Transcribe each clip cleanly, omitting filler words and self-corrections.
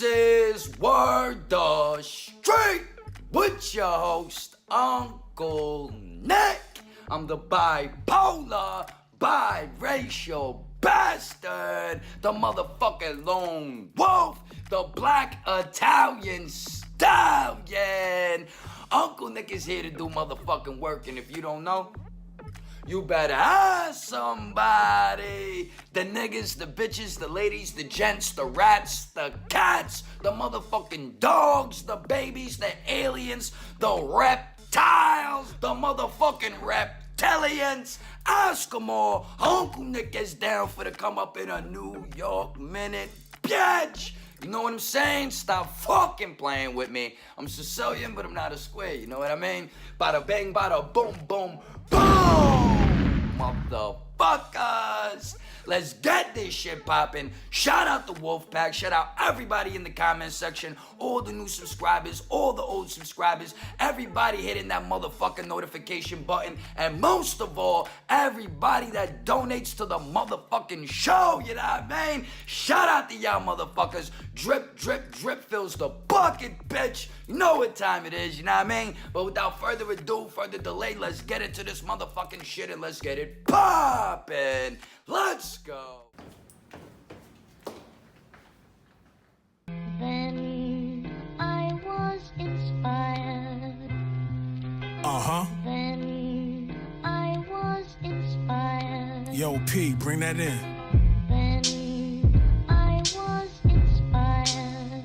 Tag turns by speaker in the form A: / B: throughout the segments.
A: This is Word the Street with your host, Uncle Nick. I'm the bipolar, biracial bastard, the motherfucking lone wolf, the black Italian stallion. Uncle Nick is here to do motherfucking work, and if you don't know, you better ask somebody. The niggas, the bitches, the ladies, the gents, the rats, the cats, the motherfucking dogs, the babies, the aliens, the reptiles, the motherfucking reptilians. Ask them all. Uncle Nick is down for to come up in a New York minute, bitch. You know what I'm saying? Stop fucking playing with me. I'm Sicilian, but I'm not a square. You know what I mean? Bada bang, bada boom, boom, boom! Motherfuckers! Let's get this shit poppin'. Shout out the Wolfpack. Shout out everybody in the comment section. All the new subscribers, all the old subscribers. Everybody hitting that motherfucking notification button. And most of all, everybody that donates to the motherfucking show. You know what I mean? Shout out to y'all motherfuckers. Drip, drip, drip fills the bucket, bitch. You know what time it is, you know what I mean? But without further ado, further delay, let's get into this motherfucking shit and let's get it poppin'. Let's go.
B: Then I was inspired. Then I was inspired.
C: Yo, P, bring that in.
B: Then I was inspired.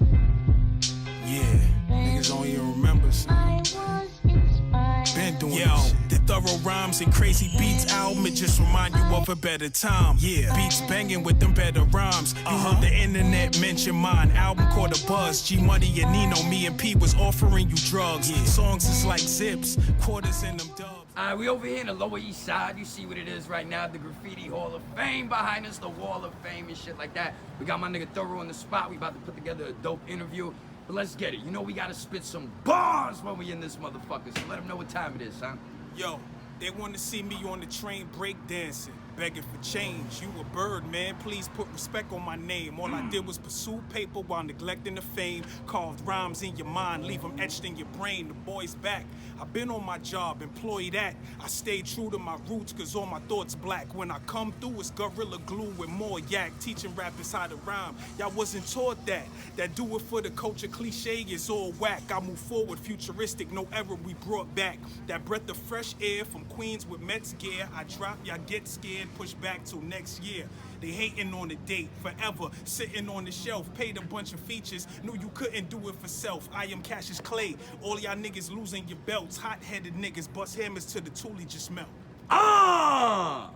C: Yeah, niggas don't even remember.
B: I was inspired.
C: Been doing Yo, the Thorough Rhymes and Crazy Beats album, it just remind you of a better time. Yeah, beats banging with them better rhymes. You heard the internet mention mine. Album called a buzz. G Money and Nino, me and P was offering you drugs. Yeah. Songs is like zips, quarters in them dubs.
A: Alright, we over here in the Lower East Side. You see what it is right now, the Graffiti Hall of Fame behind us, the Wall of Fame and shit like that. We got my nigga Thorough on the spot. We about to put together a dope interview. But let's get it. You know we gotta spit some bars when we in this motherfucker. So let them know what time it is, son.
C: Yo, they want to see me on the train break dancing, begging for change. You a bird, man, please put respect on my name. All I did was pursue paper while neglecting the fame. Carved rhymes in your mind, leave them etched in your brain. The boy's back, I've been on my job, employed at. I stayed true to my roots, cause all my thoughts black. When I come through, it's Gorilla Glue with more yak. Teaching rappers how to rhyme, y'all wasn't taught that. That do it for the culture cliche is all whack. I move forward, futuristic, no error we brought back. That breath of fresh air from Queens with Mets gear. I drop, y'all get scared, push back till next year. They hating on the date, forever sitting on the shelf. Paid a bunch of features, knew you couldn't do it for self. I am Cassius Clay, all y'all niggas losing your belts. Hot-headed niggas bust hammers till the toolie just melt.
A: Bada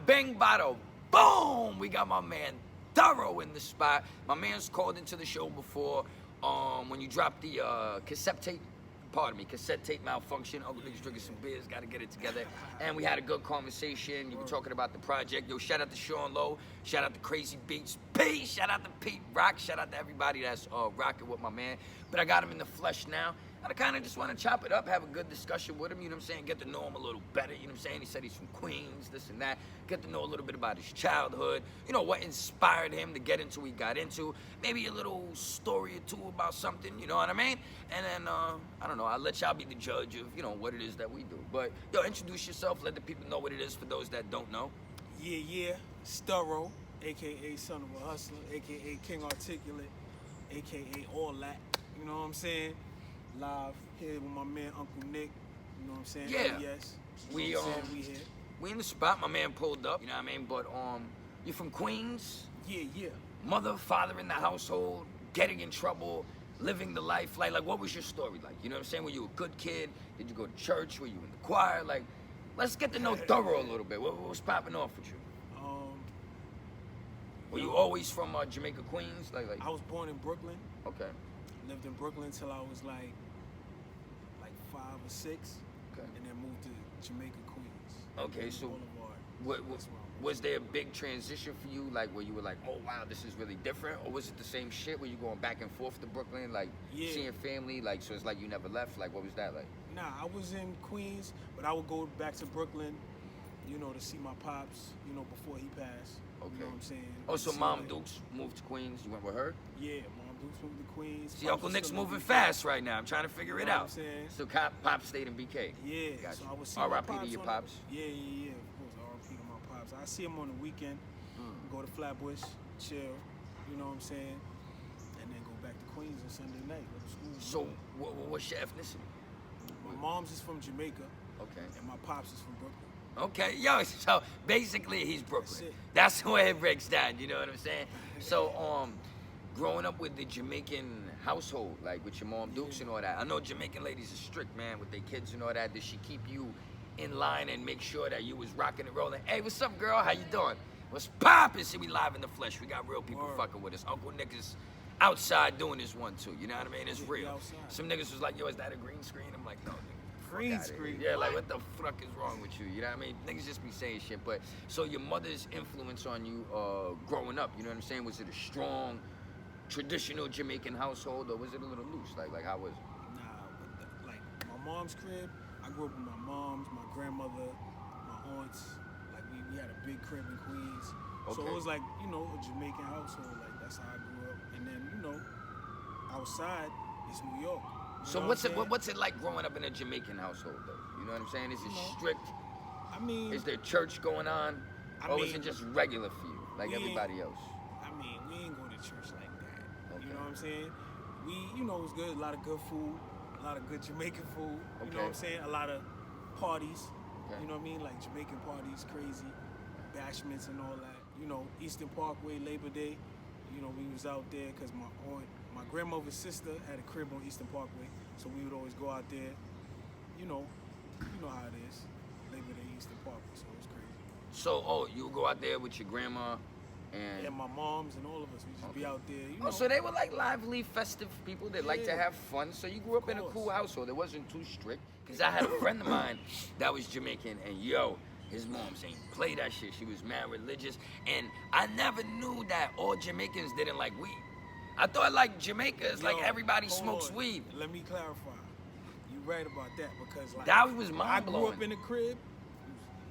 A: bing, bada boom! We got my man Thorough in the spot. My man's called into the show before. When you dropped the cassette tape malfunction. Uncle niggas drinking some beers, gotta get it together. And we had a good conversation. You were talking about the project. Yo, shout out to Sean Lowe. Shout out to Crazy Beats P. Shout out to Pete Rock. Shout out to everybody that's rocking with my man. But I got him in the flesh now. I kind of just want to chop it up, have a good discussion with him, you know what I'm saying? Get to know him a little better, you know what I'm saying? He said he's from Queens, this and that. Get to know a little bit about his childhood, you know, what inspired him to get into what he got into. Maybe a little story or two about something, you know what I mean? And then, I don't know, I'll let y'all be the judge of, you know, what it is that we do. But, yo, introduce yourself, let the people know what it is for those that don't know.
C: Yeah, it's Thorough, a.k.a. Son of a Hustler, a.k.a. King Articulate, a.k.a. all that, you know what I'm saying? Live here with my man Uncle Nick, you know what I'm saying?
A: Yeah.
C: Yes.
A: We
C: here.
A: We in the spot, my man pulled up, you know what I mean? But you from Queens?
C: Yeah.
A: Mother, father in the household, getting in trouble, living the life. Like what was your story like? You know what I'm saying? Were you a good kid? Did you go to church? Were you in the choir? Like, let's get to know Thorough a little bit. What was popping off with you? Were you always from Jamaica, Queens? Like
C: I was born in Brooklyn.
A: Okay.
C: Lived in Brooklyn till I was like 5 or 6.
A: Okay.
C: And then moved to Jamaica, Queens.
A: Okay, so was there a big transition for you, like where you were like, oh wow, this is really different, or was it the same shit where you going back and forth to Brooklyn, like seeing family, like so it's like you never left? Like what was that like?
C: Nah, I was in Queens, but I would go back to Brooklyn, you know, to see my pops, you know, before he passed.
A: Okay.
C: You know what I'm saying?
A: Oh, so Mom Dukes moved to Queens. You went with her?
C: Yeah, Mom Dukes moved to Queens.
A: See,
C: Pops
A: Uncle
C: was
A: Nick's
C: still in
A: moving
C: BK.
A: fast right now. I'm trying to figure it
C: You know what
A: out.
C: I'm saying?
A: So Pop stayed in BK.
C: Yeah,
A: Gotcha.
C: so I would see my
A: R.I.P. to
C: pops
A: your
C: on-
A: pops.
C: Yeah, of course, R.I.P. to my pops. I see him on the weekend,
A: Mm.
C: go to Flatbush, chill, you know what I'm saying? And then go back to Queens on Sunday night, go to school.
A: So what's your ethnicity?
C: My mom's is from Jamaica,
A: Okay.
C: and my pops is from Brooklyn.
A: Okay, yo, so basically he's Brooklyn.
C: it.
A: That's the way it breaks down, you know what I'm saying? So, growing up with the Jamaican household, like with your mom Dukes and all that, I know Jamaican ladies are strict, man, with their kids and all that. Did she keep you in line and make sure that you was rocking and rolling? Hey, what's up, girl? How you doing? What's poppin'? See, we live in the flesh. We got real people
C: Word.
A: fucking with us. Uncle Nick is outside doing this one, too. You know what I mean? It's
C: Yeah, we
A: real.
C: outside.
A: Some niggas was like, yo, is that a green screen? I'm like, no, nigga. fuck
C: Green
A: outta here.
C: screen?
A: Yeah, like what the fuck is wrong with you? You know what I mean? Niggas just be saying shit. But so your mother's influence on you growing up, you know what I'm saying? Was it a strong, traditional Jamaican household, or was it a little loose? Like how was it?
C: Nah, but like my mom's crib, I grew up with my mom's, my grandmother, my aunts. Like we had a big crib in Queens. So
A: Okay.
C: it was like, you know, a Jamaican household. Like that's how I grew up. And then, you know, outside, it's New York. You
A: So
C: know
A: what's
C: what I'm
A: it? What's it like growing up in a Jamaican household, though? You know what I'm saying? Is it
C: You know,
A: strict?
C: I mean,
A: Is there church going on,
C: I
A: or is
C: mean,
A: it just regular for you, like
C: we ain't-
A: everybody else?
C: I mean, we ain't go to church like that.
A: Okay.
C: You know what I'm saying? We, you know, it was good. A lot of good food, a lot of good Jamaican food. You know what I'm
A: Okay.
C: saying? A lot of parties.
A: Okay.
C: You know what I mean? Like Jamaican parties, crazy, bashments and all that. You know, Eastern Parkway, Labor Day. You know, we was out there because my grandmother's sister had a crib on Eastern Parkway, so we would always go out there. You know how it is. Labor Day, Eastern Parkway, so it was crazy.
A: So, you go out there with your grandma, and
C: And my moms and all of us, we just be out there. You know.
A: oh, so they were like lively, festive people that like to
C: Yeah.
A: have fun. So you grew up in a
C: course.
A: cool household. It wasn't too strict. Cause I had a friend of mine that was Jamaican, and yo, his mom ain't play that shit. She was mad religious, and I never knew that all Jamaicans didn't like weed. I thought like Jamaica is like
C: Yo,
A: everybody
C: hold
A: smokes
C: on.
A: weed.
C: Let me clarify. You right about that because like
A: That was
C: I
A: mind
C: grew
A: blowing.
C: up in a crib,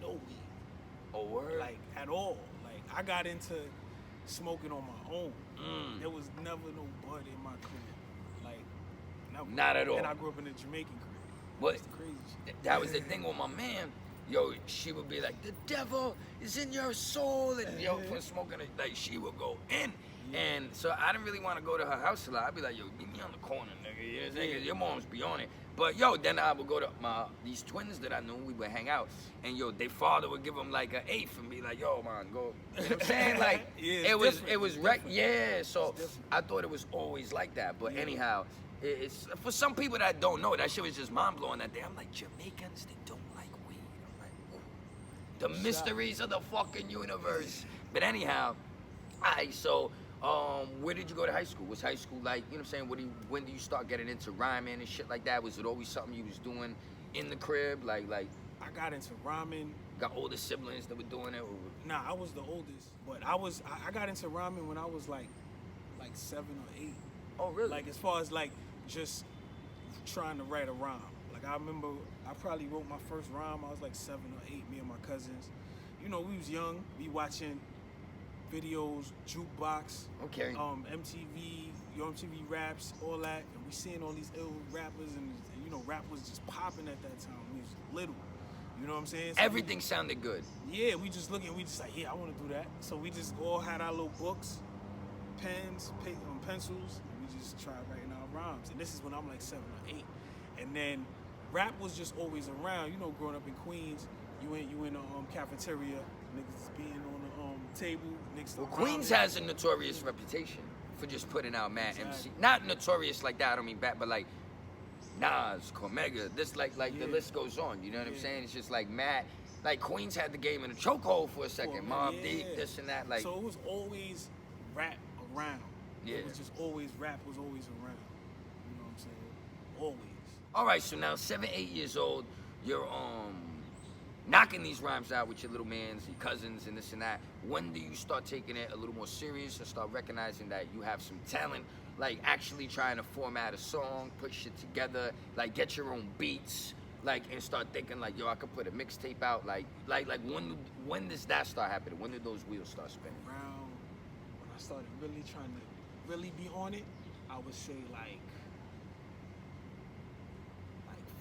C: there was no weed,
A: Oh word.
C: like at all. Like I got into smoking on my own.
A: Mm.
C: There was never no bud in my crib, like never.
A: Not at all.
C: And I grew up in a Jamaican crib.
A: What?
C: That's the crazy shit.
A: That was the thing with my man. Yo, she would be like, the devil is in your soul. And yo, from smoking it, like she would go in. And so I didn't really want to go to her house a lot. I'd be like, yo, meet me on the corner, nigga. You know what I'm saying? 'Cause your moms be on it. But yo, then I would go to these twins that I knew, we would hang out. And yo, their father would give them like an eighth and be like, yo, man, go. You know what I'm saying? Like,
C: Yeah, it's
A: it was,
C: different.
A: it was,
C: It's
A: rec-
C: different.
A: yeah. So
C: different.
A: I thought it was always like that. But
C: Yeah.
A: anyhow, it's for some people that don't know, that shit was just mind blowing that day. I'm like, Jamaicans, they don't like weed. I'm like, ooh. The mysteries of the fucking universe. But anyhow, so where did you go to high school? Was high school like, you know what I'm saying? When do you start getting into rhyming and shit like that? Was it always something you was doing in the crib? Like
C: I got into ramen.
A: got older siblings that were doing it? Or,
C: Nah, I was the oldest, but I got into ramen when I was like 7 or 8.
A: oh, really?
C: Like as far as like just trying to write a rhyme. Like I remember I probably wrote my first rhyme. I was like 7 or 8. Me and my cousins. You know, we was young. We watching videos, jukebox,
A: okay.
C: MTV, your MTV raps, all that, and we seeing all these ill rappers, and you know, rap was just popping at that time. We was little. You know what I'm saying? So
A: Everything sounded good.
C: yeah, we just looking, we just like, yeah, I want to do that. So we just all had our little books, pens, pencils, and we just tried writing our rhymes. And this is when I'm like 7 or 8. And then rap was just always around. You know, growing up in Queens, you in the cafeteria, niggas being on the table, niggas.
A: Well,
C: around
A: Queens
C: it.
A: has a notorious reputation for just putting out mad
C: Exactly.
A: MC. Not notorious like that, I don't mean bad, but like Nas, Cormega, this like the
C: Yeah.
A: list goes on. You know what I'm
C: Yeah.
A: saying? It's just like mad. Like Queens had the game in a chokehold for a second. Mobb Deep,
C: Yeah.
A: this and that. Like,
C: so it was always rap around.
A: Yeah.
C: It was just always rap was always around. You know what I'm saying? Always.
A: all right. So now 7, 8 years old, you're knocking these rhymes out with your little mans, your cousins, and this and that. When do you start taking it a little more serious and start recognizing that you have some talent? Like actually trying to format a song, put shit together, like get your own beats, like and start thinking like, yo, I could put a mixtape out. Like when does that start happening? When did those wheels start spinning?
C: Around when I started really trying to really be on it, I I would say like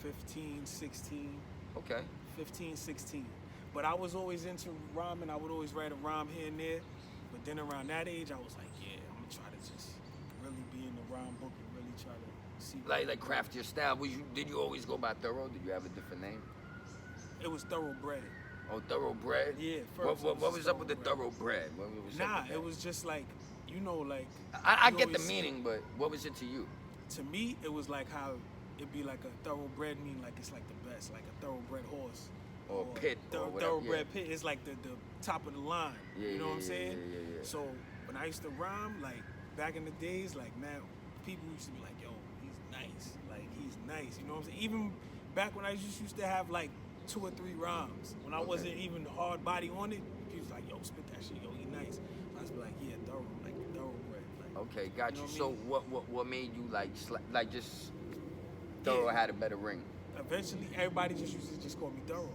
C: 15, 16.
A: Okay.
C: 15, 16. But I was always into rhyming. I would always write a rhyme here and there. But then around that age, I was like, yeah, I'm gonna try to just really be in the rhyme book and really try to see.
A: Like craft your style. Did you always go by Thorough? Did you have a different name?
C: It was thoroughbred.
A: Oh, Thoroughbred?
C: Yeah,
A: What
C: first.
A: was up with the Thoroughbred? What was up
C: Nah,
A: with that?
C: it was just like, you know, like.
A: I
C: you
A: get the
C: always-
A: meaning, but what was it to you?
C: To me, it was like how it'd be like a thoroughbred mean like it's like the best, like a thoroughbred horse.
A: Or pit, or whatever,
C: Thoroughbred
A: yeah.
C: pit is like the top of the line.
A: Yeah,
C: you know
A: yeah,
C: what I'm saying?
A: yeah.
C: So when I used to rhyme, like back in the days, like man, people used to be like, yo, he's nice. Like he's nice. You know what I'm saying? Even back when I just used to have like 2 or 3 rhymes. When I wasn't even hard body on it, people was like, yo, spit that shit, yo, he nice. I was like, yeah, thoroughbred. Like,
A: Okay, got you.
C: know
A: So
C: what
A: what made you like just Thorough had a better ring?
C: eventually, everybody just used to just call me Thorough.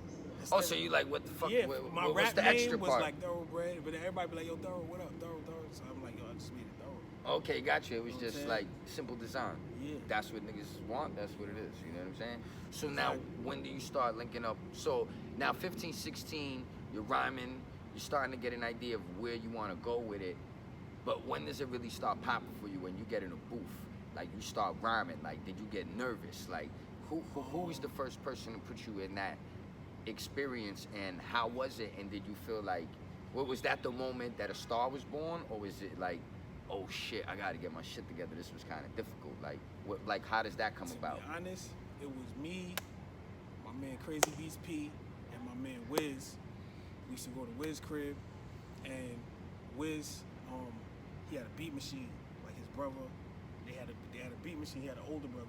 A: Oh, so you like what the fuck?
C: Yeah, my
A: what's
C: rap
A: the extra
C: name was
A: part?
C: like Thoroughbred, but then everybody be like, yo, Thorough, what up, Thorough? So I'm like, yo, I just made it Thorough.
A: Okay, got you. It was
C: You know what I'm
A: just
C: saying?
A: like simple design.
C: Yeah.
A: That's what niggas want. That's what it is. You know what I'm saying? So now,
C: Exactly.
A: when do you start linking up? So now 15, 16, you're rhyming. You're starting to get an idea of where you want to go with it. But when does it really start popping for you? When you get in a booth, like you start rhyming. Like, did you get nervous? Like, who was the first person to put you in that experience, and how was it? And did you feel like, was that the moment that a star was born, or was it like, oh shit, I gotta get my shit together? This was kind of difficult. Like, how does that come about?
C: To be honest, it was me, my man Crazy Beats P, and my man Wiz. We used to go to Wiz crib, and Wiz, he had a beat machine, like his brother. They had a beat machine. He had an older brother.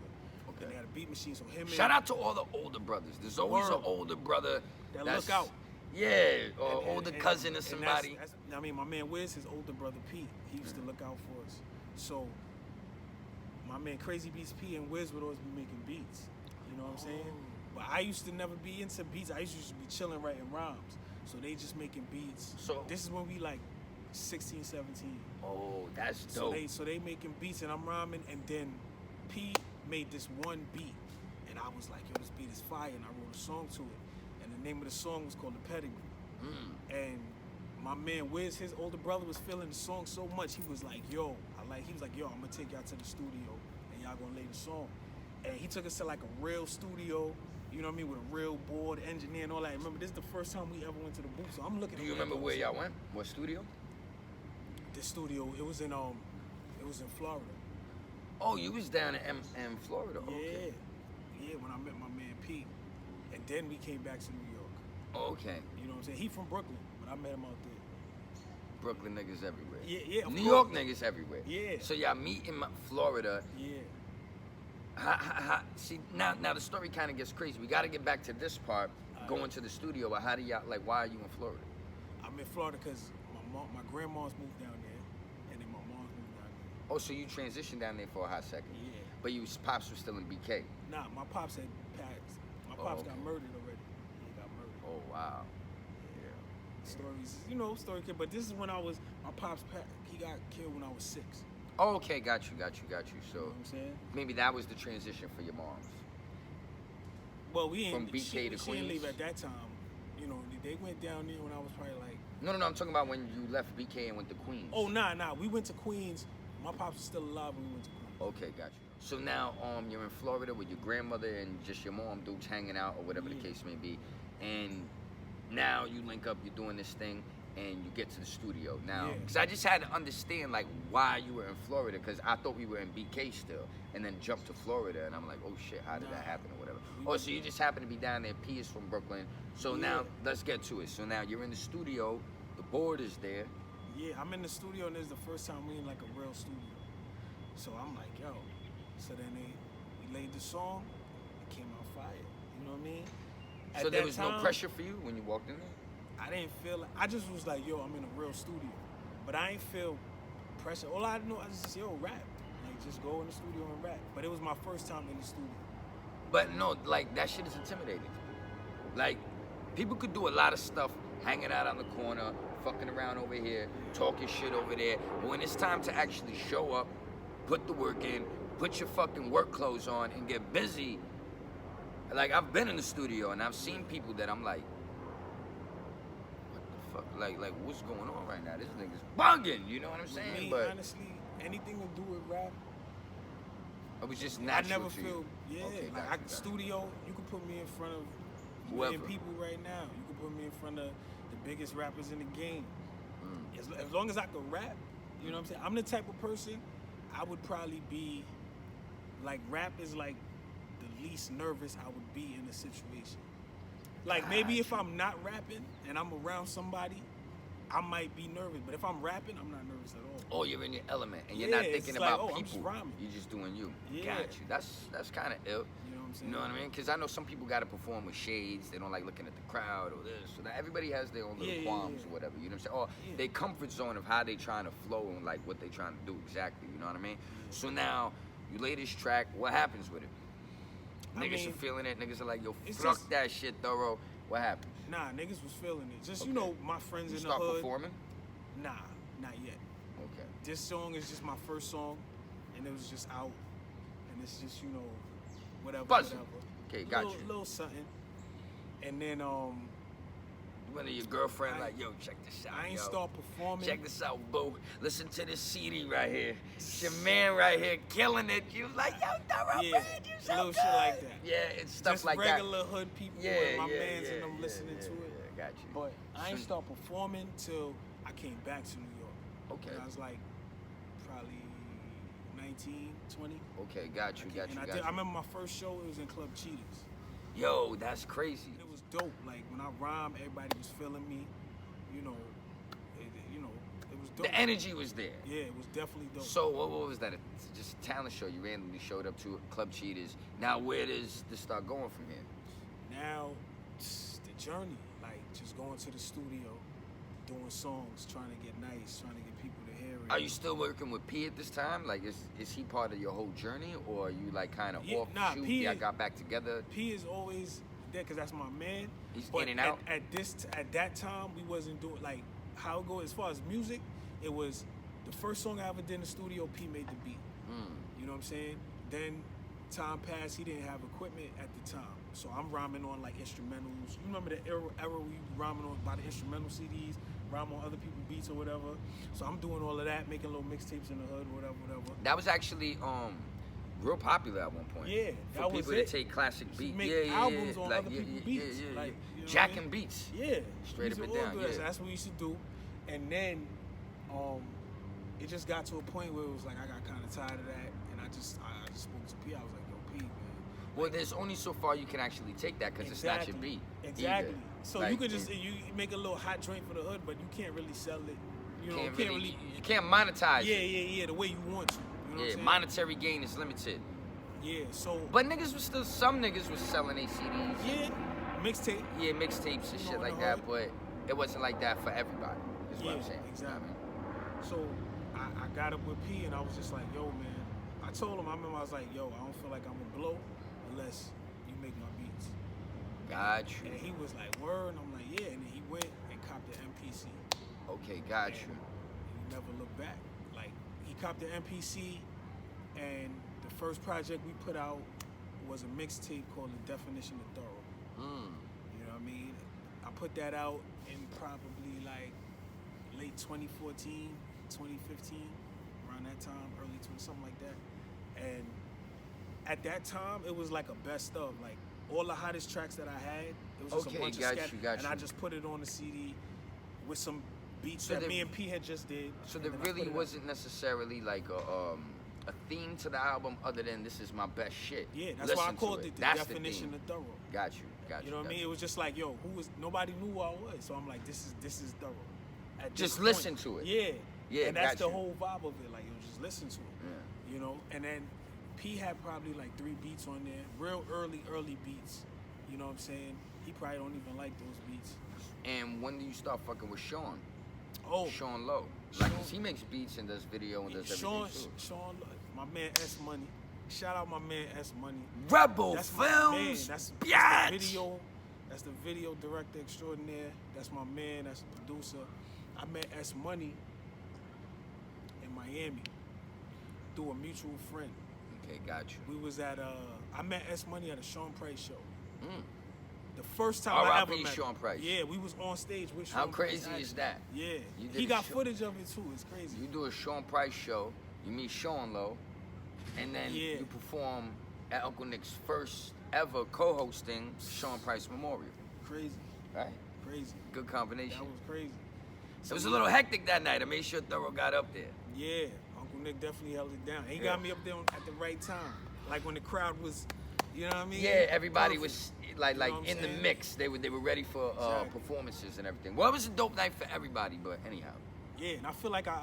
A: Okay.
C: And they had a beat machine, so him and
A: Shout out to all the older brothers. There's always an
C: Word.
A: older brother
C: That
A: that's,
C: look out.
A: Yeah, or
C: and-
A: older
C: and-
A: cousin or
C: and
A: somebody.
C: I mean, my man Wiz, his older brother Pete, he used to look out for us. So my man Crazy Beats P and Wiz would always be making beats. You know what I'm saying? But I used to never be into beats. I used to be chilling writing rhymes. So they just making beats.
A: So-
C: this is when we like 16, 17.
A: Oh, that's
C: So
A: dope.
C: they making beats and I'm rhyming, and then P made this one beat, and I was like, yo, this beat is fire, and I wrote a song to it, and the name of the song was called The Pedigree. And my man Wiz, his older brother, was feeling the song so much, he was like, yo, I'm gonna take y'all to the studio, and y'all gonna lay the song. And he took us to like a real studio, you know what I mean, with a real board, engineer and all that. Remember, this is the first time we ever went to the booth, so I'm looking
A: Do
C: at
A: you
C: it
A: remember
C: like,
A: where y'all went? What studio?
C: the studio, it was in Florida.
A: Oh, you was down in Florida. Okay.
C: Yeah, when I met my man Pete. And then we came back to New York.
A: Okay.
C: You know what I'm saying? He from Brooklyn, but I met him out there.
A: Brooklyn niggas everywhere.
C: Yeah, of
A: New
C: course.
A: York niggas everywhere.
C: Yeah.
A: So y'all meet in Florida.
C: Yeah.
A: See, now the story kind of gets crazy. We got to get back to this part, going to the studio. But how do y'all, like, why are you in Florida?
C: I'm in Florida because my grandma's moved down there, and then my mom's moved down there.
A: Oh, so you transitioned down there for a hot second.
C: Yeah.
A: But pops was still in BK.
C: Nah, my pops had passed. My pops got
A: okay.
C: murdered already. He got murdered.
A: Oh, wow.
C: Stories, story kid. But this is when my pops, he got killed when I was 6.
A: Oh, okay, got you. So
C: You know what I'm saying?
A: maybe that was the transition for your moms.
C: Well, we ain't,
A: From BK
C: she
A: to
C: didn't
A: Queens?
C: leave at that time. You know, they went down there when I was probably like,
A: No, I'm talking about when you left BK and went to Queens.
C: oh, nah. We went to Queens. My pops was still alive when we went to Queens.
A: Okay, got you. So now you're in Florida with your grandmother and just your mom, dudes hanging out or whatever the
C: Yeah.
A: case may be. And now you link up, you're doing this thing, and you get to the studio. Now,
C: Yeah.
A: because I just had to understand, like, why you were in Florida, because I thought we were in BK still, and then jumped to Florida, and I'm like, oh shit, how did that
C: Nah.
A: happen or whatever.
C: We
A: Oh,
C: went-
A: so you just happen to be down there. P is from Brooklyn. So now,
C: Yeah.
A: let's get to it. So now you're in the studio, the board is there.
C: Yeah, I'm in the studio, and this is the first time we in like a real studio. So I'm like, yo. So then we laid the song. It came out fire. You know what I mean? At
A: So there
C: that
A: was no
C: time,
A: pressure for you when you walked in there?
C: I didn't feel. I just was like, yo, I'm in a real studio, but I ain't feel pressure. All I know, I was just yo rap. Like just go in the studio and rap. But it was my first time in the studio.
A: But no, like, that shit is intimidating. Like, people could do a lot of stuff, hanging out on the corner, fucking around over here, talking shit over there. But when it's time to actually show up, put the work in, put your fucking work clothes on, and get busy. Like, I've been in the studio and I've seen people that I'm like, what the fuck? Like, what's going on right now? This nigga's bugging, you know what I'm saying?
C: Me,
A: But
C: honestly, anything to do with rap,
A: it was just
C: I
A: natural
C: never
A: to
C: feel,
A: you.
C: yeah,
A: Okay,
C: like
A: gotcha,
C: studio, you can put me in front of
A: Whoever.
C: million people right now. You can put me in front of the biggest rappers in the game.
A: Mm.
C: As long as I can rap, you know what I'm saying? I'm the type of person, I would probably be, like, rap is like the least nervous I would be in a situation. Like, maybe if I'm not rapping and I'm around somebody, I might be nervous. But if I'm rapping, I'm not nervous at all.
A: Oh, you're in your element, and you're
C: Yeah,
A: not
C: it's
A: thinking
C: like,
A: about
C: oh,
A: people.
C: I'm just rhyming.
A: You're just doing you.
C: Yeah.
A: Got you. That's kind of ill.
C: You know what I'm saying?
A: You know what I mean? Because I know some people got to perform with shades. They don't like looking at the crowd or this. So that everybody has their own little qualms or whatever. You know what I'm saying? Or their comfort zone of how they trying to flow and like what they trying to do exactly. You know what I mean? So now you lay this track. What happens with it? Niggas are feeling it. Niggas are like, yo, fuck
C: just,
A: that shit, Thorough. What happens?
C: Nah, niggas was feeling it. Just,
A: Okay.
C: you know, my friends
A: You
C: in the
A: start
C: hood.
A: performing?
C: Nah, not yet.
A: Okay.
C: This song is just my first song, and it was just out, and it's just, you know, whatever,
A: Buzzing.
C: whatever.
A: Okay, got you.
C: Little something, and then
A: One of your girlfriend like, yo, check this out.
C: I ain't
A: yo.
C: start performing.
A: Check this out, boo. Listen to this CD right here. It's your man right here killing it. You was like, yo, Thorough,
C: Yeah,
A: man, you so
C: little
A: good.
C: shit like that.
A: Yeah, it's stuff
C: Just
A: like that.
C: regular hood people
A: Yeah,
C: and my
A: yeah,
C: mans
A: yeah,
C: and them
A: yeah,
C: listening
A: yeah,
C: to it.
A: yeah, got you.
C: But I ain't
A: So-
C: start performing till I came back to New York.
A: Okay.
C: And I was like probably 19, 20.
A: Okay, got you, got you,
C: And
A: got you.
C: I remember my first show, it was in Club Cheetahs.
A: Yo, that's crazy.
C: It was dope. Like when I rhymed, everybody was feeling me. You know, it was dope.
A: The energy was there.
C: Yeah, it was definitely dope.
A: So what was that? It's just a talent show. You randomly showed up to Club Cheetahs. Now where does this start going from here?
C: Now, it's the journey, like just going to the studio, doing songs, trying to get nice, trying to get people to hear it.
A: Are you still working with P at this time? Like, is he part of your whole journey, or are you like kind of
C: Yeah,
A: off
C: nah,
A: shoot?
C: P
A: Y'all
C: is-
A: got back together.
C: P is always there because that's my man.
A: He's
C: But
A: in and out.
C: At that time, we wasn't doing like how it goes as far as music. It was the first song I ever did in the studio. P made the beat. You know what I'm saying? Then time passed. He didn't have equipment at the time, so I'm rhyming on like instrumentals. You remember the era we rhyming on by the instrumental CDs, rhyme on other people's beats or whatever. So I'm doing all of that, making little mixtapes in the hood, whatever.
A: That was actually real popular at one point.
C: Yeah,
A: for
C: that was
A: people
C: it.
A: to take classic beats.
C: make
A: Yeah,
C: albums on
A: like,
C: other people's beats, like, you know what I
A: jacking
C: mean?
A: beats.
C: Yeah,
A: Straight
C: we
A: up
C: used
A: and
C: to all
A: down,
C: do that.
A: yeah.
C: So that's what we used to do, and then it just got to a point where it was like I got kind of tired of that, and I just spoke to P. I was like, yo, P, man.
A: Well, there's only so far you can actually take that because it's not your beat.
C: Exactly.
A: either.
C: So
A: Like,
C: you could just you make a little hot joint for the hood, but you can't really sell it. You know,
A: you can't monetize
C: Yeah,
A: it.
C: yeah, the way you want to. You know what I'm
A: Yeah,
C: saying?
A: monetary gain is limited.
C: Yeah, so
A: But niggas was still, some niggas was selling their CDs.
C: yeah, mixtape.
A: Yeah, mixtapes and
C: You
A: shit
C: know, in
A: like
C: the
A: that,
C: hood.
A: but it wasn't like that for everybody, is what I'm saying.
C: Exactly. So I got up with P and I was just like, yo, man. I told him, I remember I was like, yo, I don't feel like I'm gonna blow unless you make my beats.
A: Got you.
C: And he was like, word, and I'm like, yeah. And then he went and copped the MPC.
A: Okay, got you.
C: He never looked back. Like, he copped the MPC, and the first project we put out was a mixtape called The Definition of Thorough. You know what I mean? I put that out in probably like late 2014, 2015, around that time, early 20, something like that. And at that time, it was like a best of, like all the hottest tracks that I had. It was just
A: Okay,
C: a bunch
A: got
C: of scat,
A: you, got
C: and
A: you.
C: I just put it on the CD with some beats
A: So
C: that
A: there-
C: me and P had just did.
A: So
C: and
A: there
C: then I put
A: really
C: it out.
A: wasn't necessarily like a theme to the album other than this is my best shit.
C: Yeah, that's why I
A: Listen to
C: called it The
A: That's
C: Definition
A: theme.
C: of Thorough.
A: Got you, got you.
C: You know what I
A: got
C: mean?
A: you.
C: It was just like, yo, nobody knew who I was. So I'm like, this is Thorough. At this
A: Just
C: point.
A: listen to it.
C: Yeah.
A: Yeah,
C: And that's
A: got
C: the
A: you.
C: whole vibe of it. Like, yo, just listen to it.
A: Yeah.
C: You know? And then P had probably like 3 beats on there. Real early beats. You know what I'm saying? He probably don't even like those beats.
A: And when do you start fucking with Sean?
C: Oh,
A: Sean Lowe. Like, 'cause
C: Sean-
A: he makes beats and does video and does everything too.
C: Sean, my man S Money. Shout out my man S Money.
A: Rebel
C: That's my man.
A: Films,
C: That's the
A: bitch!
C: video. That's the video director extraordinaire. That's my man. That's the producer. I met S Money in Miami. through a mutual friend.
A: Okay, got you.
C: We was at I met S Money at a Sean Price show.
A: Mm.
C: The first time I ever
A: R.I.P.
C: met
A: Sean
C: him.
A: Price.
C: Yeah, we was on stage with Sean
A: How
C: Price.
A: crazy is that?
C: Yeah,
A: You did
C: he
A: a
C: got
A: show-
C: footage of it too. It's crazy.
A: You do a Sean Price show, you meet Sean Lowe, and then
C: Yeah.
A: you perform at Uncle Nick's first ever co-hosting Sean Price Memorial.
C: Crazy,
A: Right?
C: crazy.
A: Good combination.
C: That was crazy.
A: It was a little hectic that night. I made sure Thorough got up there.
C: Yeah, Uncle Nick definitely held it down. He got me up there at the right time, like when the crowd was, you know what I mean?
A: Yeah, everybody
C: Perfect.
A: was like
C: You know what I'm
A: in the
C: saying?
A: mix. They were ready for
C: Exactly.
A: performances and everything. Well, it was a dope night for everybody, but anyhow.
C: Yeah, and I feel like I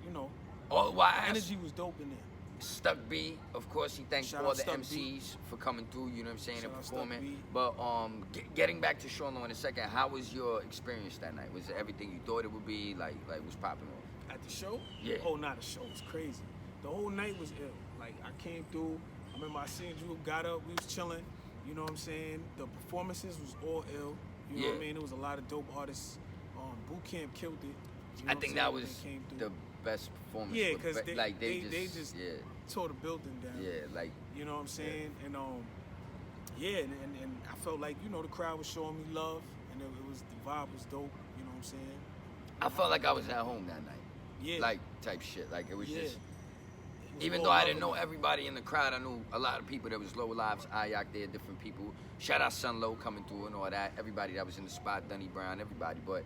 C: you know,
A: Oh, why
C: the energy was dope in there.
A: Stuck B, of course, he thanked
C: Shout
A: all
C: out
A: the
C: Stuck
A: MCs
C: B.
A: for coming through, you know what I'm saying,
C: Shout
A: and
C: out Stuck
A: performing.
C: B.
A: But getting back to Sean Lowe in a second, how was your experience that night? Was it everything you thought it would be? Like was popping off?
C: At the show?
A: Yeah.
C: Oh, nah, the show was crazy. The whole night was ill. Like, I came through, I remember I seen you, got up, we was chilling. You know what I'm saying? The performances was all ill. You know what I
A: Yeah.
C: mean? There was a lot of dope artists. Boot Camp killed it. You know
A: I
C: what
A: think
C: I'm
A: that
C: saying, when
A: was
C: they came
A: the
C: through.
A: best performance.
C: Yeah,
A: with-
C: 'cause
A: but,
C: they-
A: like
C: they just-
A: yeah,
C: tore the building down.
A: yeah, like
C: You know what I'm saying? And yeah, and I felt like, you know, the crowd was showing me love, and it was the vibe was dope. You know what I'm saying?
A: I felt like I was at home that night.
C: Yeah.
A: Like type shit. Like it was
C: Yeah.
A: just.
C: It was
A: Even
C: all
A: though I
C: love
A: didn't
C: in
A: know
C: it.
A: everybody in the crowd, I knew a lot of people. There was Low Lives, Ayak there, different people. Shout out Sun Low coming through and all that. Everybody that was in the spot, Dunny Brown, everybody. But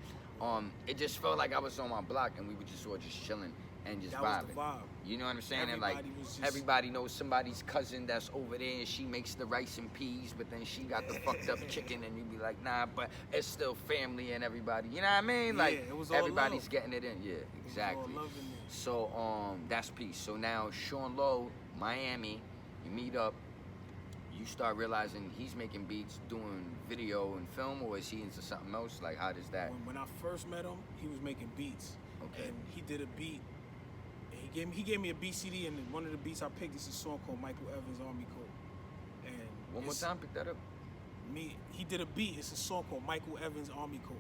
A: it just felt like I was on my block and we were just all just chilling and just
C: That was
A: vibing.
C: the vibe.
A: You know what I'm saying? And like
C: Everybody was just-
A: everybody knows somebody's cousin that's over there and she makes the rice and peas, but then she got the fucked up chicken and you be like, nah, but it's still family and everybody. You know what I mean? Like
C: Yeah, it was all
A: everybody's
C: love.
A: getting it in. Yeah,
C: It was all
A: exactly.
C: love in there.
A: So that's peace. So now Sean Lowe, Miami, you meet up, you start realizing he's making beats, doing video and film, or is he into something else? Like how does that?
C: When I first met him, he was making beats.
A: Okay.
C: And he did a beat. And he gave me a beat CD, and one of the beats I picked is a song called Michael Evans' Army Code. And
A: One more
C: it's
A: time, pick that up.
C: he did a beat. It's a song called Michael Evans' Army Code.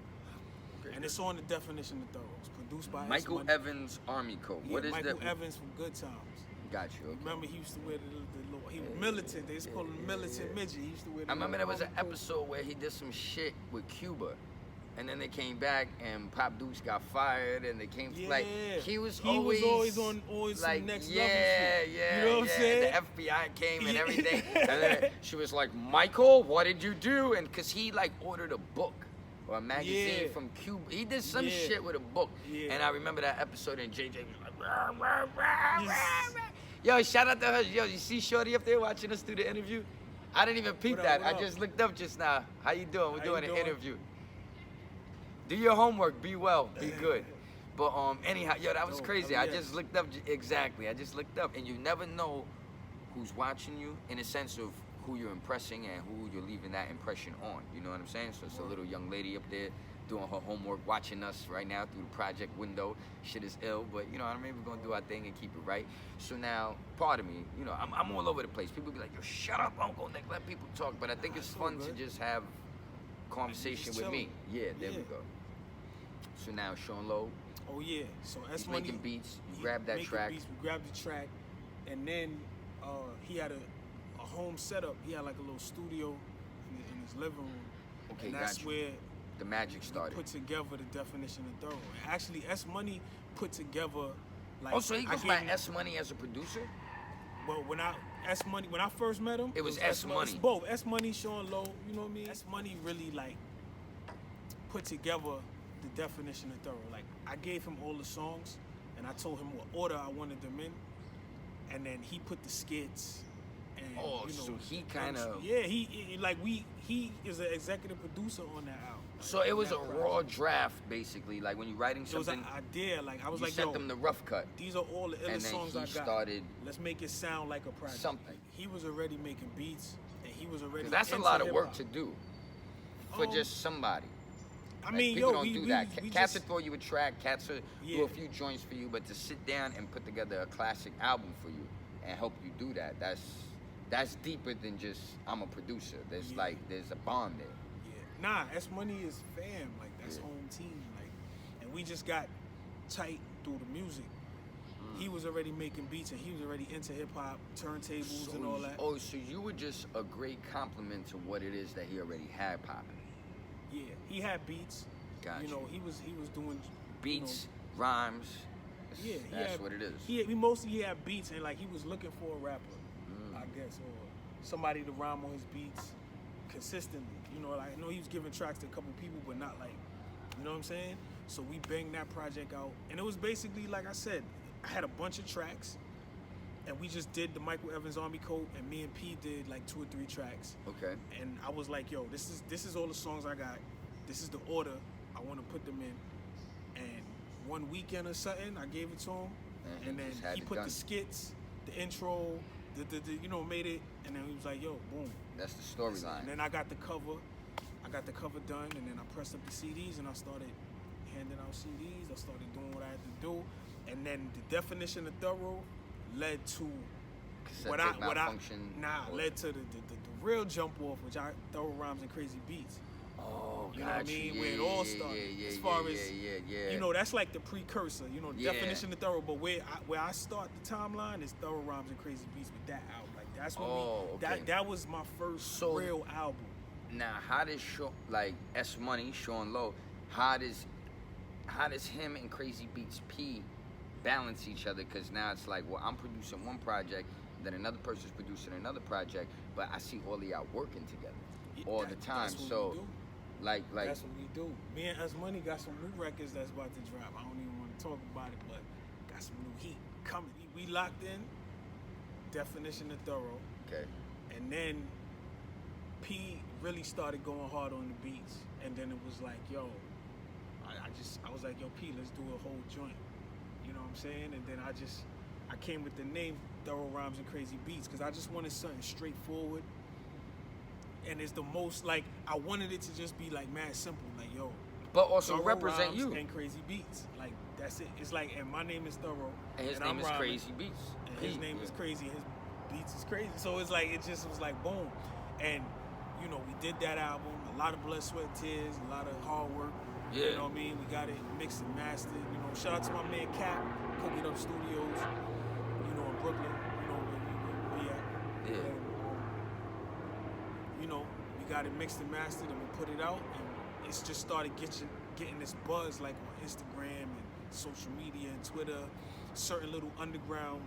A: Okay,
C: And it's on the Definition of Thorough. It's produced by
A: Michael
C: S Money.
A: Evans Army Code.
C: Yeah,
A: What is
C: Michael
A: that?
C: Evans from Good Times.
A: Got you. Okay.
C: Remember, he used to wear the little. He was militant. They used to call him militant midget. He used to wear. The
A: I remember there
C: little
A: was an
C: army coat.
A: episode where he did some shit with Cuba. And then they came back and Pop Dukes got fired and they came like he was always
C: always on some
A: like
C: next
A: yeah,
C: level shit.
A: yeah,
C: You know what I'm
A: yeah.
C: saying?
A: The FBI came and
C: Yeah.
A: everything. And then she was like, Michael, what did you do? And cause he like ordered a book or a magazine
C: Yeah.
A: from Cuba. He did some
C: Yeah.
A: shit with a book.
C: Yeah.
A: And I remember that episode and JJ was like, rah, rah, rah,
C: Yes.
A: rah, rah. Yo, shout out to her. Yo, you see Shorty up there watching us do the interview? I didn't even peep
C: What up,
A: that.
C: what
A: I
C: up?
A: just looked up just now. How you doing? We're
C: How
A: doing
C: you
A: an
C: doing?
A: interview. Do your homework. Be well. Be good. But anyhow, yo, that was
C: Dope.
A: crazy.
C: Oh,
A: I
C: yeah.
A: just looked up. Exactly. I just looked up, and you never know who's watching you in a sense of who you're impressing and who you're leaving that impression on. You know what I'm saying? So it's a little young lady up there doing her homework, watching us right now through the project window. Shit is ill, but you know what I mean? We're gonna do our thing and keep it right. So now, part of me, you know, I'm all over the place. People be like, yo, shut up, Uncle Nick, let people talk. But I think it's
C: It's all
A: fun to
C: good.
A: just have conversation
C: Just
A: with me.
C: chilling.
A: Yeah, there we
C: Yeah.
A: go. So now Sean Lowe,
C: Oh yeah. So
A: he's
C: S Money.
A: making beats. You
C: he
A: grab that
C: making
A: track.
C: Beats, we grabbed the track, and then he had a home setup. He had like a little studio in his living room.
A: Okay,
C: and that's
A: got you.
C: where
A: The magic
C: we
A: started.
C: put together the Definition of Thorough. Actually, S Money put together like.
A: Oh, so he
C: I
A: goes
C: gave
A: by
C: him-
A: S Money as a producer?
C: Well, when I first met him,
A: It was S Money.
C: It's both S Money, Sean Lowe. You know what I mean? S Money really like put together the Definition of Thorough. Like I gave him all the songs, and I told him what order I wanted them in, and then he put the skits. And,
A: Oh,
C: you know,
A: so he
C: the
A: kinda-
C: intro. Yeah, he is an executive producer on that album.
A: So it was a
C: that
A: raw
C: project.
A: draft, basically. Like when you're writing
C: It was
A: something,
C: an idea. Like I was
A: you
C: like,
A: sent
C: yo,
A: them the rough cut.
C: these are all the illest
A: And then
C: songs
A: he
C: I got.
A: started
C: Let's make it sound like a project.
A: something.
C: He was already making beats, and he was already.
A: 'Cause that's a
C: into
A: lot of work
C: hip-hop.
A: to do for just somebody.
C: I
A: Like,
C: mean,
A: people
C: yo,
A: don't
C: we,
A: do
C: we,
A: that.
C: we
A: Cats
C: just,
A: will throw you a track, cats will do
C: Yeah.
A: a few joints for you, but to sit down and put together a classic album for you and help you do that, that's deeper than just I'm a producer. There's
C: Yeah.
A: there's a bond there.
C: yeah. Nah, S Money is fam. Like that's
A: Yeah.
C: home team. Like, and we just got tight through the music. He was already making beats and he was already into hip hop, turntables and all that.
A: Oh, so you were just a great compliment to what it is that he already had popping.
C: Yeah, he had beats.
A: Gotcha.
C: You know, he was doing
A: Beats, rhymes.
C: Yeah,
A: That's what it is.
C: He mostly had beats and like he was looking for a rapper, I guess, or somebody to rhyme on his beats consistently. You know, like I know he was giving tracks to a couple people, but not like, you know what I'm saying? So we banged that project out, and it was basically like I said, I had a bunch of tracks, and we just did the Michael Evans Army Coat, and me and P did like 2 or 3 tracks.
A: Okay.
C: And I was like, yo, this is all the songs I got. This is the order I want to put them in. And one weekend or something, I gave it to him, and then he put the skits, the intro, the you know, made it, and then he was like, yo, boom.
A: That's the storyline.
C: And then I got the cover. I got the cover done, and then I pressed up the CDs, and I started handing out CDs. I started doing what I had to do, and then the definition of thorough led to led to the real jump off, which I thorough rhymes and crazy beats.
A: Oh,
C: you know what I mean? Where it all started. As far as you know, that's like the precursor. You know, the definition of thorough. But where I start the timeline is thorough rhymes and crazy beats with that album. Like that's when that was my first real album.
A: Now, how does S Money, Sean Low, how does him and Crazy Beats P balance each other? Because now it's like, well, I'm producing one project, then another person's producing another project, but I see all of y'all working together all the time. So, like
C: that's what we do. Me and S Money got some new records that's about to drop. I don't even want to talk about it, but got some new heat coming. We locked in. Definition of thorough.
A: Okay.
C: And then P really started going hard on the beats, and then it was like, yo, I was like, yo, P, let's do a whole joint. You know what I'm saying? And then I came with the name Thorough Rhymes and Crazy Beats because I just wanted something straightforward. And it's the most, like, I wanted it to just be like mad simple, like, yo.
A: But also
C: Thorough
A: represent
C: Rhymes
A: you.
C: and Crazy Beats. Like, that's it. It's like, and my name is Thorough.
A: And his name is Crazy Beats.
C: And his name is Crazy. His beats is crazy. So it's like, it just was like, boom. And, you know, we did that album. A lot of blood, sweat, tears, a lot of hard work.
A: Yeah.
C: You know what I mean? We got it mixed and mastered. You know, shout out to my man Cap, Cook It Up Studios. You know, in Brooklyn. You know where we at.
A: Yeah.
C: And, you know, we got it mixed and mastered, and we put it out, and it's just started getting this buzz, like on Instagram and social media and Twitter, certain little underground,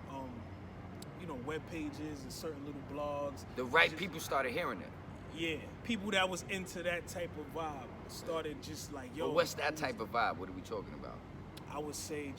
C: you know, web pages and certain little blogs.
A: The right people started hearing it.
C: Yeah, people that was into that type of vibe started just like, yo.
A: But what's that type of vibe? What are we talking about?
C: I would say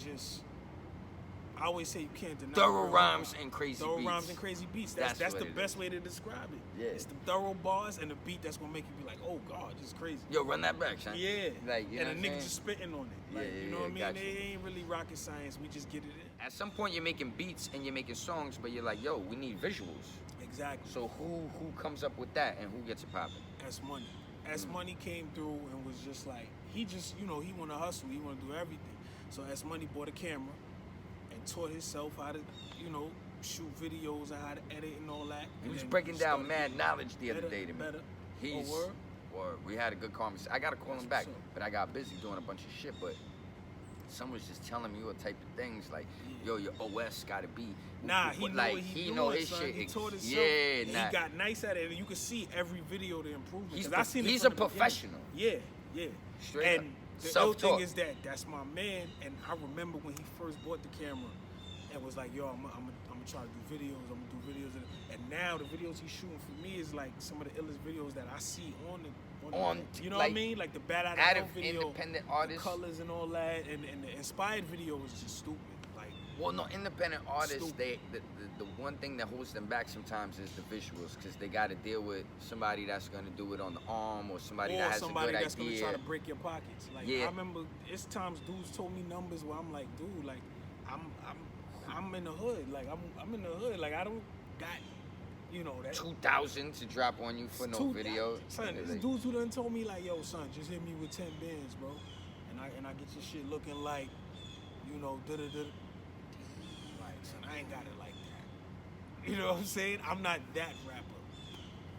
C: I always say you can't deny
A: Thorough rhymes and crazy beats.
C: Thorough rhymes and crazy beats. That's the best way to describe it.
A: Yeah.
C: It's the thorough bars and the beat that's gonna make you be like, oh God, this is crazy.
A: Yo, run that back, son.
C: Yeah.
A: Like, you know
C: and
A: what
C: a nigga
A: I'm
C: just spitting on it. Like,
A: Yeah,
C: you know what I mean?
A: gotcha.
C: It ain't really rocket science. We just get it in.
A: At some point, you're making beats and you're making songs, but you're like, yo, we need visuals.
C: Exactly.
A: So who comes up with that and who gets it popping?
C: S Money. S Money came through and was just like, he just, you know, he want to hustle. He want to do everything. So S Money bought a camera and taught himself how to, you know, shoot videos and how to edit and all that.
A: He was breaking down mad knowledge the other day to me.
C: Better.
A: He's, we had a good conversation. I gotta call him back, but I got busy doing a bunch of shit. But someone was just telling me all type of things like, yo, your OS gotta be.
C: Nah, he know what he
A: know
C: doing,
A: his
C: son.
A: shit.
C: He taught himself.
A: Yeah,
C: He
A: nah.
C: got nice at it, and you can see every video the improvement.
A: He's a professional.
C: Yeah.
A: Straight
C: and
A: up.
C: the other thing is that's my man, and I remember when he first bought the camera and was like, yo, I'm gonna try to do videos. I'm gonna do videos, and now the videos he's shooting for me is like some of the illest videos that I see on you know what I mean? Like the Bad Out of video,
A: independent artists,
C: the colors and all that, and the inspired video was just stupid. Like,
A: well, no, independent artists, the one thing that holds them back sometimes is the visuals, because they got to deal with somebody that's gonna do it on the arm or somebody that has a good
C: that's
A: idea.
C: gonna try to break your pockets. Like,
A: yeah.
C: I remember it's times dudes told me numbers where I'm like, dude, like I'm in the hood. Like I'm in the hood. Like I don't got, you know, that
A: 2,000 to drop on you for no video.
C: Son, there's dudes who done told me like, yo, son, just hit me with 10 bands, bro, and I get your shit looking like, you know, da da da. Like, son, I ain't got it like that. You know what I'm saying? I'm not that rapper.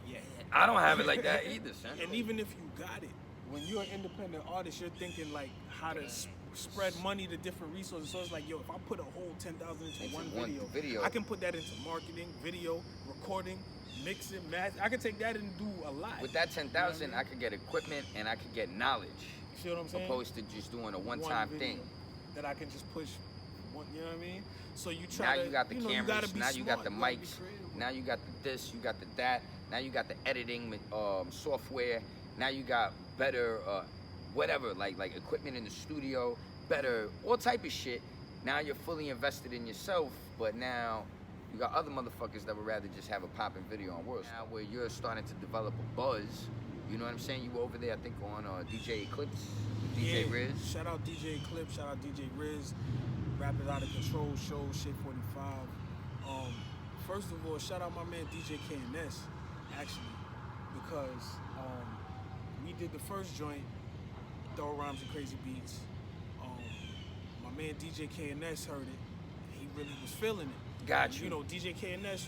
C: Yeah.
A: I don't have it like that either, son.
C: And even if you got it, when you're an independent artist, you're thinking like how to spread money to different resources. So it's like, yo, if I put a whole 10,000 into one video, I can put that into marketing, video, recording, mixing, math. I could take that and do a lot.
A: With that 10,000, I could get equipment and I could get knowledge.
C: You see what I'm saying?
A: Opposed to just doing a one-time thing.
C: That I can just push. You know what I mean? So you try.
A: Now you got the cameras. Now you got the
C: smart,
A: mics. Now you got the this. You got the that. Now you got the editing software. Now you got better whatever, like equipment in the studio, better all type of shit. Now you're fully invested in yourself, but now you got other motherfuckers that would rather just have a popping video on world. Now where you're starting to develop a buzz, you know what I'm saying? You were over there, I think, on DJ Eclipse, DJ Riz.
C: Shout out DJ Eclipse, shout out DJ Riz, Rappers Out of Control show, Shit 45. First of all, shout out my man DJ KNS, actually, because we did the first joint, Thorough Rhymes and Crazy Beats. My man DJ KNS heard it. He really was feeling it.
A: Got you.
C: You know, DJ KNS,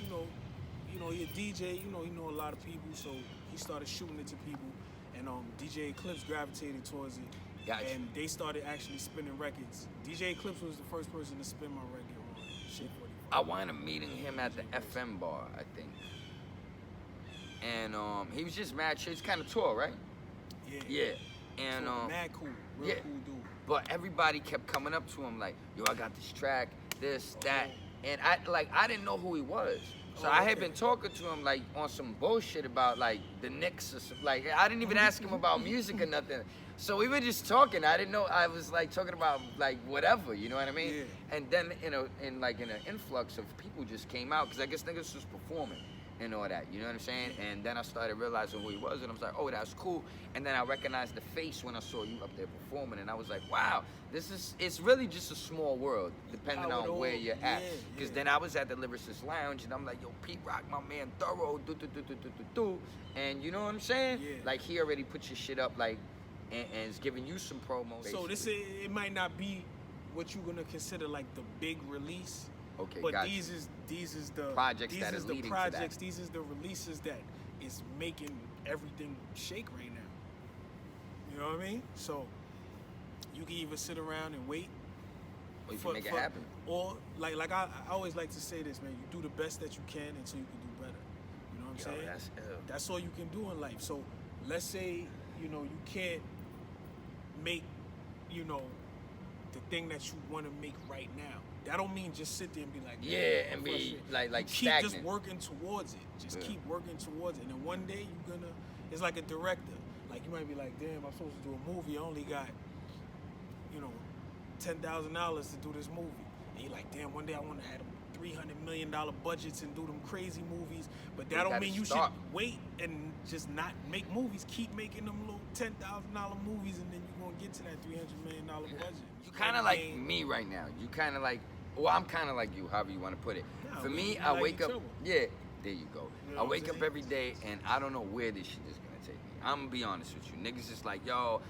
C: you know, he a DJ, he know a lot of people, so he started shooting it to people, and DJ Eclipse gravitated towards it.
A: Got you.
C: And they started actually spinning records. DJ Eclipse was the first person to spin my record on Shit 45.
A: I wound up meeting him at the FM bar, I think. And he was just mad shit. He's kind of tall, right? Yeah. And
C: so, mad cool, real cool dude.
A: But everybody kept coming up to him like, yo, I got this track, this, that. And I didn't know who he was. So I had been talking to him like on some bullshit about like the Knicks or something. Like I didn't even ask him about music or nothing. So we were just talking. I didn't know. I was like talking about like whatever, you know what I mean?
C: Yeah.
A: And then in an influx of people just came out because I guess niggas was performing and all that, you know what I'm saying? And then I started realizing who he was, and I was like, oh, that's cool. And then I recognized the face when I saw you up there performing, and I was like, wow, it's really just a small world, depending on where you're at. Because then I was at the Lyricist Lounge, and I'm like, yo, Pete Rock, my man, Thorough, and you know what I'm saying?
C: Yeah.
A: Like, he already put your shit up, like, and is giving you some promo.
C: So it might not be what you're gonna consider like the big release.
A: Okay,
C: but
A: gotcha.
C: these is the
A: projects
C: these
A: that
C: is
A: are
C: the
A: leading
C: projects,
A: to that.
C: these is the releases that is making everything shake right now. You know what I mean? So you can either sit around and wait,
A: or you can make it happen.
C: Or like I always like to say this, man, you do the best that you can until you can do better. You know what I'm saying? That's all you can do in life. So let's say, you know, you can't make, you know, the thing that you want to make right now. That don't mean just sit there and be like,
A: and be like
C: keep
A: stagnant.
C: just working towards it. Just keep working towards it. And then one day you're gonna, it's like a director. Like you might be like, damn, I'm supposed to do a movie. I only got, you know, $10,000 to do this movie. And you're like, damn, one day I want to have $300 million budgets and do them crazy movies. But that don't mean you should wait and just not make movies. Keep making them little $10,000 movies, and then you're gonna get to that $300 million budget.
A: You kind of like me right now. You kind of like, well, I'm kind of like you, however you want to put it. For me, I wake up, there you go.
C: You know
A: I wake up every day, and I don't know where this shit is gonna take me. I'm gonna be honest with you. Niggas just like, yo,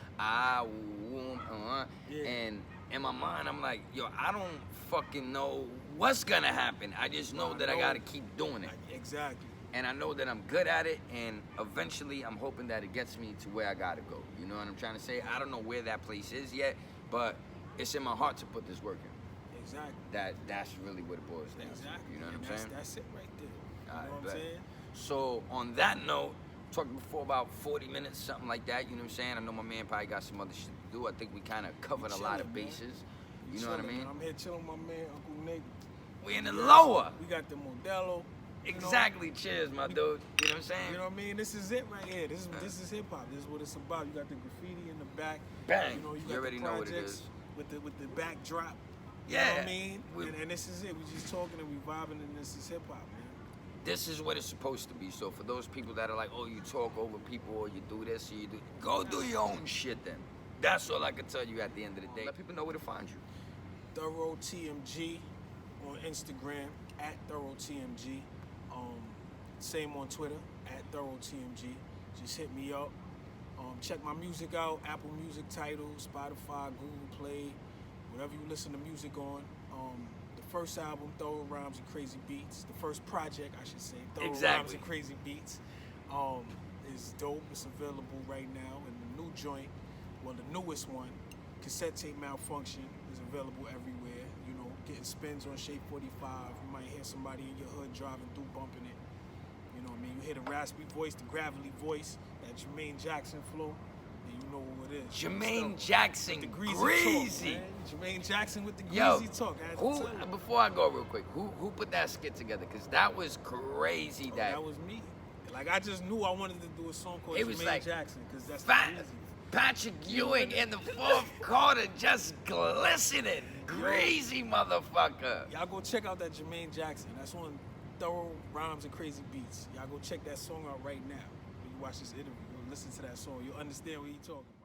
A: and in my mind, I'm like, yo, I don't fucking know what's gonna happen. I just know that I gotta keep doing it.
C: Exactly.
A: And I know that I'm good at it, and eventually I'm hoping that it gets me to where I gotta go. You know what I'm trying to say? I don't know where that place is yet, but it's in my heart to put this work in.
C: Exactly.
A: That's really what it boils down to. You know what I'm saying?
C: That's it right there. You
A: All
C: know
A: right,
C: what I'm saying?
A: So on that note, talked before about 40 minutes, something like that. You know what I'm saying? I know my man probably got some other shit to do. I think we kind of covered a lot of bases. You know what I mean?
C: I'm here chilling with my man, Uncle Nick.
A: We in the lower.
C: We got the Modelo.
A: Exactly. Cheers, my dude. You know what I'm saying?
C: You know what I mean? This is it right here. This is hip hop. This is what it's about. You got the graffiti in the back.
A: Bang.
C: You know, you
A: You
C: got
A: already
C: the
A: know what it
C: projects
A: is.
C: with the backdrop. You
A: Yeah.
C: know what I mean?
A: We-
C: And this is it. We just talking and we vibing, and this is hip hop, man.
A: This is what it's supposed to be. So for those people that are like, oh, you talk over people, or you do this, or you do, go do your own shit then. That's all I can tell you at the end of the day. Let people know where to find you.
C: Thorough TMG on Instagram, at Thorough TMG. Same on Twitter, at Thorough TMG. Just hit me up. Check my music out, Apple Music titles, Spotify, Google Play, whatever you listen to music on. The first album, Thorough Rhymes and Crazy Beats. The first project, I should say, Thorough Rhymes and Crazy Beats, is dope. It's available right now. And the new joint, well, the newest one, Cassette Tape Malfunction, is available everywhere. You know, getting spins on Shape 45. You might hear somebody in your hood driving through bumping it. You know what I mean? You hear the raspy voice, the gravelly voice, that Jermaine Jackson flow, and you know who it is.
A: Jermaine Jackson,
C: With the greasy.
A: greasy.
C: Talk, man. Jermaine Jackson with the
A: Yo,
C: greasy talk. I had to
A: who?
C: tell you.
A: Before I go real quick, who put that skit together? Cause that was crazy.
C: Oh,
A: that
C: that was me. Like, I just knew I wanted to do a song called
A: It was
C: Jermaine
A: like
C: Jackson, because that's
A: Fat,
C: the greasy.
A: Patrick Ewing in the fourth quarter, just glistening, crazy motherfucker.
C: Y'all go check out that Jermaine Jackson. That's on Thorough Rhymes and Crazy Beats. Y'all go check that song out right now. When you watch this interview, go listen to that song. You'll understand what he's talking about.